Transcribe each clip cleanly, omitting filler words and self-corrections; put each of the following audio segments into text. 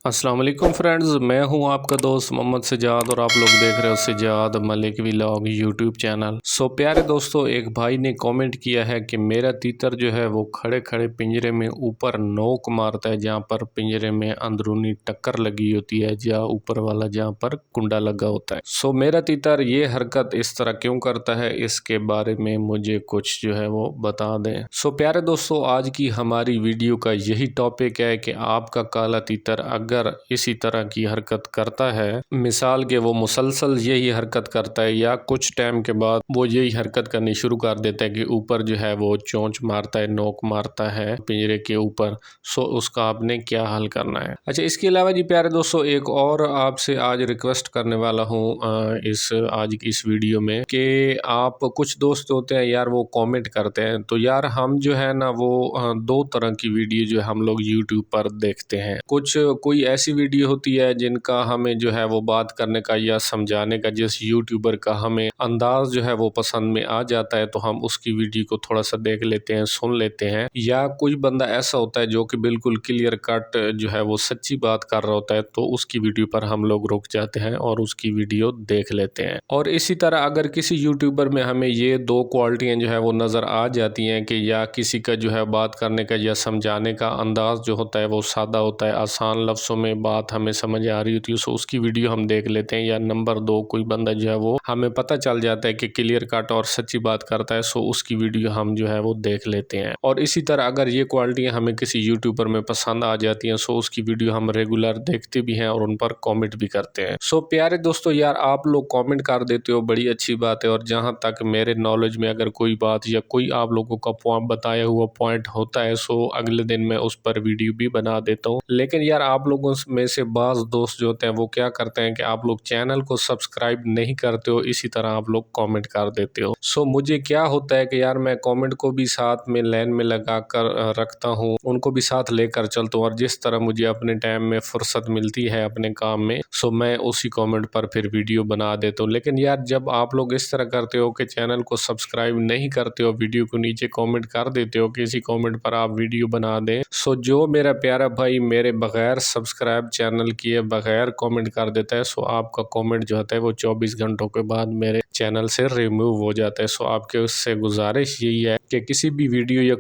अस्सलाम वालेकुम फ्रेंड्स, मैं हूं आपका दोस्त मोहम्मद सजाद और आप लोग देख रहे हो Sajjad Malik vlog YouTube channel. प्यारे दोस्तों, एक भाई ने कमेंट किया है कि मेरा तीतर जो है वो खड़े खड़े पिंजरे में ऊपर नोक मारता है जहां पर पिंजरे में अंदरूनी टक्कर लगी होती है या ऊपर वाला जहां पर कुंडा लगा होता है। मेरा तीतर ये हरकत इस तरह क्यों करता है, इसके बारे में मुझे कुछ जो है वो बता दें। प्यारे दोस्तों, आज की हमारी वीडियो का यही टॉपिक है कि आपका काला तीतर अगर इसी तरह की हरकत करता है, मिसाल के वो मुसलसल यही हरकत करता है या कुछ टाइम के बाद वो यही हरकत करनी शुरू कर देता है कि ऊपर जो है वो चोंच मारता है, नोक मारता है पिंजरे के ऊपर, उसका आपने क्या हल करना है। अच्छा, इसके अलावा जी प्यारे दोस्तों, एक और आपसे आज रिक्वेस्ट करने वाला हूँ इस आज की इस वीडियो में कि आप कुछ दोस्त होते हैं यार वो कमेंट करते हैं, तो यार हम जो है ना वो दो तरह की वीडियो जो हम लोग यूट्यूब पर देखते हैं। कोई ऐसी वीडियो होती है जिनका हमें जो है वो बात करने का या समझाने का, जिस यूट्यूबर का हमें अंदाज जो है वो पसंद में आ जाता है तो हम उसकी वीडियो को थोड़ा सा देख लेते हैं, सुन लेते हैं। या कोई बंदा ऐसा होता है जो कि बिल्कुल क्लियर कट जो है वो सच्ची बात कर रहा होता है, तो उसकी वीडियो पर हम लोग रुक जाते हैं और उसकी वीडियो देख लेते हैं। और इसी तरह अगर किसी यूट्यूबर में हमें ये दो क्वालिटियाँ जो है वो नज़र आ जाती हैं कि या किसी का जो है बात करने का या समझाने का अंदाज जो होता है वो सादा होता है, आसान लफ्ज़ों में बात हमें समझ आ रही होती है, सो उसकी वीडियो हम देख लेते हैं। या नंबर दो, कोई बंदा जो है वो हमें पता चल जाता है कि क्लियर कट और सच्ची बात करता है, सो उसकी वीडियो हम जो है वो देख लेते हैं। और इसी तरह अगर ये क्वालिटियाँ हमें किसी यूट्यूबर में पसंद आ जाती हैं, सो उसकी वीडियो हम रेगुलर देखते भी हैं और उन पर कॉमेंट भी करते हैं। प्यारे दोस्तों, यार आप लोग कॉमेंट कर देते हो, बड़ी अच्छी बात है। और जहाँ तक मेरे नॉलेज में अगर कोई बात या कोई आप लोगों का बताया हुआ पॉइंट होता है, सो अगले दिन मैं उस पर वीडियो भी बना देता हूँ। लेकिन यार आप लोगों में से बाज़ दोस्त जो होते हैं वो क्या करते हैं कि आप लोग चैनल को सब्सक्राइब नहीं करते हो, इसी तरह आप लोग कमेंट कर देते हो। मुझे क्या होता है कि यार मैं कमेंट को भी साथ में लाइन में लगा कर रखता हूँ, उनको भी साथ लेकर चलता हूँ। और जिस तरह मुझे अपने टाइम में फुर्सत मिलती है अपने काम में, मैं उसी कमेंट पर फिर वीडियो बना देता हूँ। लेकिन यार जब आप लोग इस तरह करते हो कि चैनल को सब्सक्राइब नहीं करते हो, वीडियो को नीचे कमेंट कर देते हो, किसी कमेंट पर आप वीडियो बना दें, जो मेरा प्यारा भाई मेरे बगैर सब्सक्राइब चैनल किए बगैर कमेंट कर देता है, आपका कमेंट जो होता है वो 24 घंटों के बाद मेरे चैनल से रिमूव हो जाता है। आपके उससे गुजारिश यही है कि किसी भी वीडियो या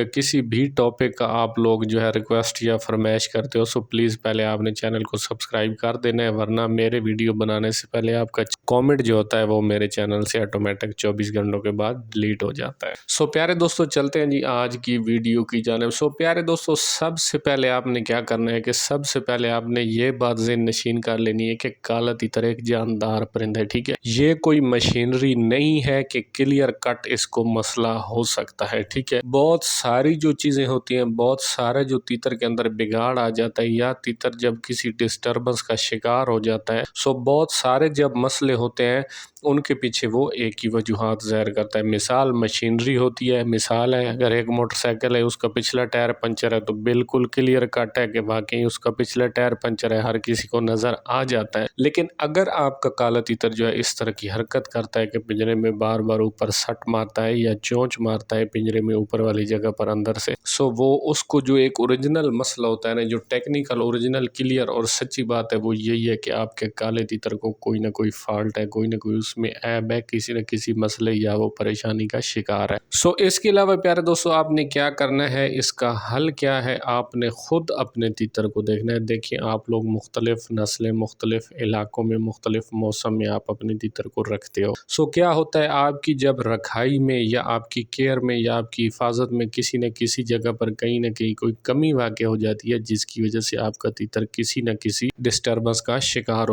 किसी भी टॉपिक का आप लोग जो है रिक्वेस्ट या फरमाइश करते हो, प्लीज़ पहले आपने चैनल को सब्सक्राइब कर देना है, वरना मेरे वीडियो बनाने से पहले आपका कमेंट जो होता है वो मेरे चैनल से ऑटोमेटिक 24 घंटों के बाद डिलीट हो जाता है। प्यारे दोस्तों, चलते हैं जी आज की वीडियो की जानिब। प्यारे दोस्तों, सबसे पहले आपने क्या करना है कि सबसे पहले आपने ये बात ज़हन नशीन कर लेनी है कि काला तीतर एक जानदार परिंदा है, ठीक है। ये कोई मशीनरी नहीं है कि क्लियर कट इसको मसला हो सकता है, ठीक है। बहुत सारी जो चीज़ें होती हैं, बहुत सारे जो तीतर के अंदर बिगाड़ आ जाता है या तीतर जब किसी डिस्टर्बेंस का शिकार हो जाता है, बहुत सारे जब मसले होते हैं उनके पीछे वो एक ही वजूहात ज़ाहिर करता है। मिसाल मशीनरी होती है, मिसाल है अगर एक मोटरसाइकिल है उसका पिछला टायर पंचर है, तो बिल्कुल क्लियर कट है कि वाकई उसका पिछला टायर पंचर है, हर किसी को नज़र आ जाता है। लेकिन अगर आपका काला तीतर जो है इस तरह की हरकत करता है कि पिंजरे में बार बार ऊपर सट मारता है या चोंच मारता है पिंजरे में ऊपर वाली जगह पर अंदर से, वो उसको जो एक ओरिजिनल मसला होता है ना, जो टेक्निकल ओरिजिनल क्लियर और सच्ची बात है, वो यही है कि आपके काले तीतर को कोई ना कोई फॉल्ट है, कोई ना कोई उसमें ऐब है, किसी न किसी मसले या वो परेशानी का शिकार है। इसके अलावा प्यारे दोस्तों, आपने क्या करना है, इसका हल क्या है, आपने खुद अपने तीतर को देखना है। देखिए, आप लोग मुख्तलिफ नस्लें, मुख्तलिफ इलाकों में, मुख्तलिफ मौसम में आप अपने तीतर को रखते हो। क्या होता है, आपकी जब रखाई में या आपकी केयर में या आपकी हिफाजत में किसी न किसी जगह पर कहीं ना कहीं कोई कमी वाक़ हो जाती है, जिसकी वजह से आपका तीतर किसी न किसी डिस्टर्बेंस का शिकार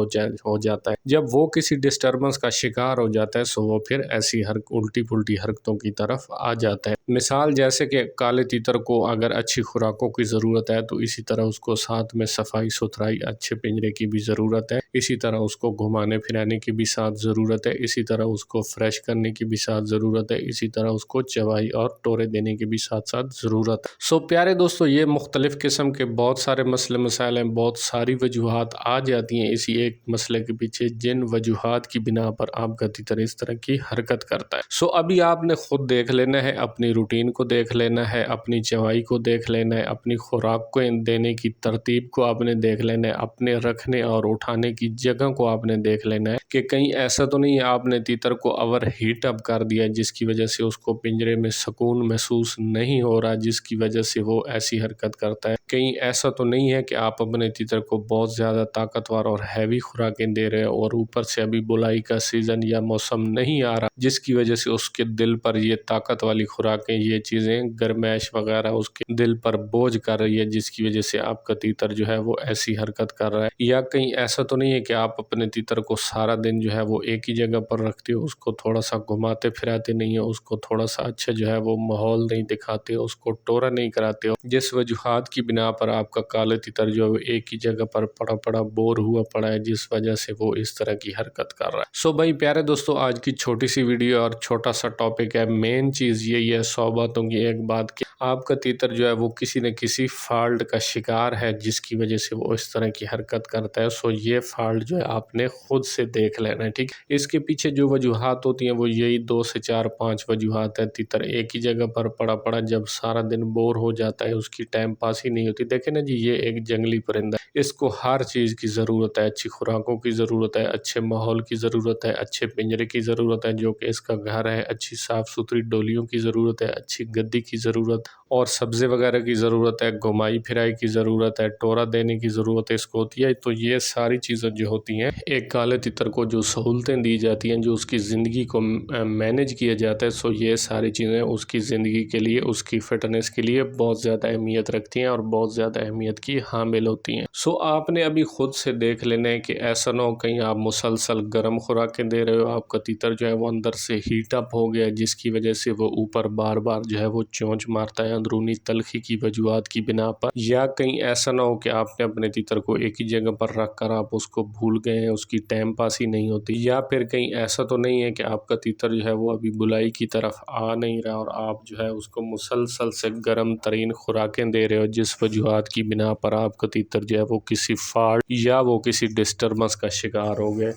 हो जाता है। जब वो किसी डिस्टर्बेंस का शिकार हो जाता है, वो फिर ऐसी उल्टी पुल्टी हरकतों की तरफ आ जाता है। मिसाल जैसे कि काले तीतर को अगर अच्छी खुराकों की ज़रूरत है, तो इसी तरह उसको साथ में सफाई सुथराई, अच्छे पिंजरे की भी ज़रूरत है, इसी तरह उसको घुमाने फिराने की भी साथ ज़रूरत है, इसी तरह उसको फ्रेश करने की भी साथ ज़रूरत है, इसी तरह उसको चवाई और टोरे देने की भी साथ साथ ज़रूरत है। प्यारे दोस्तों, ये मुख्तलिफ़ किस्म के बहुत सारे मसले मसाइल हैं, बहुत सारी वजूहात وجوہات آ جاتی ہیں اسی ایک مسئلے کے پیچھے، جن وجوہات کی بنا پر آپ کا تیتر اس طرح کی حرکت کرتا ہے۔ ابھی آپ نے خود دیکھ لینا ہے، اپنی روٹین کو دیکھ لینا ہے، اپنی چوائی کو دیکھ لینا ہے، اپنی خوراک کو دینے کی ترتیب کو آپ نے دیکھ لینا ہے، اپنے رکھنے اور اٹھانے کی جگہ کو آپ نے دیکھ لینا ہے کہ کہیں ایسا تو نہیں ہے آپ نے تیتر کو اوور ہیٹ اپ کر دیا جس کی وجہ سے اس کو پنجرے میں سکون محسوس نہیں ہو رہا، جس کی وجہ سے وہ ایسی حرکت کرتا ہے۔ کہیں ایسا تو نہیں ہے کہ آپ اپنے تیتر کو بہت زیادہ طاقتور اور ہیوی خوراکیں دے رہے اور اوپر سے ابھی بلائی کا سیزن یا موسم نہیں آ رہا جس کی وجہ سے اس کے دل پر یہ طاقت والی خوراکیں، یہ چیزیں گرمائش وغیرہ اس کے دل پر بوجھ کر رہی ہے جس کی وجہ سے آپ کا تیتر جو ہے وہ ایسی حرکت کر رہا ہے۔ یا کہیں ایسا تو نہیں ہے کہ آپ اپنے تیتر کو سارا دن جو ہے وہ ایک ہی جگہ پر رکھتے ہو، اس کو تھوڑا سا گھماتے پھراتے نہیں ہو، اس کو تھوڑا سا اچھا جو ہے وہ ماحول نہیں دکھاتے ہو، اس کو ٹورا نہیں کراتے ہو، جس وجوہات کی بنا پر آپ کا کالا تیتر جو ہے وہ ایک ہی جگہ پر پڑا بور ہوا پڑا ہے جس وجہ سے وہ اس طرح کی حرکت کر رہا ہے۔ بھائی پیارے دوستو، آج کی چھوٹی سی ویڈیو اور چھوٹا سا ٹاپک ہے، مین چیز یہی ہے 100 باتوں کی ایک بات کہ آپ کا تیتر جو ہے وہ کسی نہ کسی فالٹ کا شکار ہے جس کی وجہ سے وہ اس طرح کی حرکت کرتا ہے۔ یہ فالٹ جو ہے آپ نے خود سے دیکھ لینا ہے، ٹھیک۔ اس کے پیچھے جو وجوہات ہوتی ہیں وہ یہی 2 سے 4 5 وجوہات ہیں۔ تیتر ایک ہی جگہ پر پڑا جب سارا دن بور ہو جاتا ہے، اس کی ٹائم پاس ہی نہیں ہوتی۔ دیکھیں نا جی، یہ ایک جنگلی پرندہ ہے، اس کو ہر چیز کی ضرورت ہے، اچھی خوراکوں کی ضرورت ہے، اچھے ماحول کی ضرورت ہے، اچھے پنجرے کی ضرورت ہے جو کہ اس کا گھر ہے، اچھی صاف ستھری ڈولیوں کی ضرورت ہے، اچھی گدی کی ضرورت اور سبزے وغیرہ کی ضرورت ہے، گھمائی پھرائی کی ضرورت ہے، ٹورا دینے کی ضرورت ہے اس کو ہوتی ہے۔ تو یہ ساری چیزیں جو ہوتی ہیں، ایک کالے تیتر کو جو سہولتیں دی جاتی ہیں، جو اس کی زندگی کو مینج کیا جاتا ہے، یہ ساری چیزیں اس کی زندگی کے لیے، اس کی فٹنس کے لیے بہت زیادہ اہمیت رکھتی ہیں اور بہت زیادہ اہمیت کی حامل ہوتی ہیں۔ آپ نے ابھی خود سے دیکھ لینا ہے کہ ایسا نہ ہو کہیں آپ مسلسل گرم خوراکیں دے رہے ہو، آپ کا تیتر جو ہے وہ اندر سے ہیٹ اپ ہو گیا جس کی وجہ سے وہ اوپر بار بار جو ہے وہ چونچ مارتا ہے اندرونی تلخی کی وجوہات کی بنا پر، یا کہیں ایسا نہ ہو کہ آپ نے اپنے تیتر کو ایک ہی جگہ پر رکھ کر آپ اس کو بھول گئے ہیں، اس کی ٹائم پاس ہی نہیں ہوتی، یا پھر کہیں ایسا تو نہیں ہے کہ آپ کا تیتر جو ہے وہ ابھی بلائی کی طرف آ نہیں رہا اور آپ جو ہے اس کو مسلسل سے گرم ترین خوراکیں دے رہے ہو جس وجوہات کی بنا پر آپ کا تیتر جو ہے وہ کسی فالٹ یا وہ کسی ڈسٹربنس کا شکار ہو گئے۔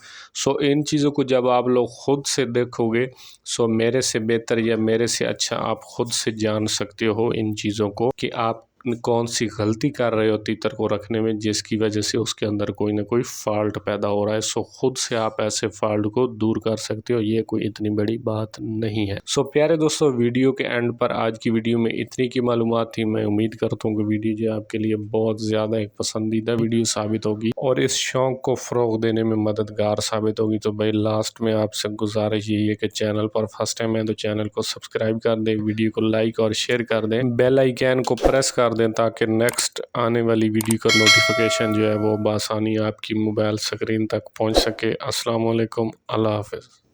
ان چیزوں کو جب آپ لوگ خود سے دیکھو گے، میرے سے بہتر یا میرے سے اچھا آپ خود سے جان سکتے ہو ان چیزوں کو کہ آپ کون سی غلطی کر رہے ہو تیتر کو رکھنے میں جس کی وجہ سے اس کے اندر کوئی نہ کوئی فالٹ پیدا ہو رہا ہے۔ خود سے آپ ایسے فالٹ کو دور کر سکتے ہو، یہ کوئی اتنی بڑی بات نہیں ہے۔ پیارے دوستو، ویڈیو کے اینڈ پر آج کی ویڈیو میں اتنی کی معلومات تھی۔ میں امید کرتا ہوں کہ ویڈیو جو آپ کے لیے بہت زیادہ ایک پسندیدہ ویڈیو ثابت ہوگی اور اس شوق کو فروغ دینے میں مددگار ثابت ہوگی۔ تو بھائی لاسٹ میں آپ سے گزارش یہی ہے کہ چینل پر فرسٹ ٹائم ہے تو چینل کو سبسکرائب کر دیں، ویڈیو کو لائک اور شیئر کر دیں، بیل آئیکن کو پریس کر دیں تاکہ نیکسٹ آنے والی ویڈیو کا نوٹیفیکیشن جو ہے وہ بآسانی آپ کی موبائل سکرین تک پہنچ سکے۔ السلام علیکم، اللہ حافظ۔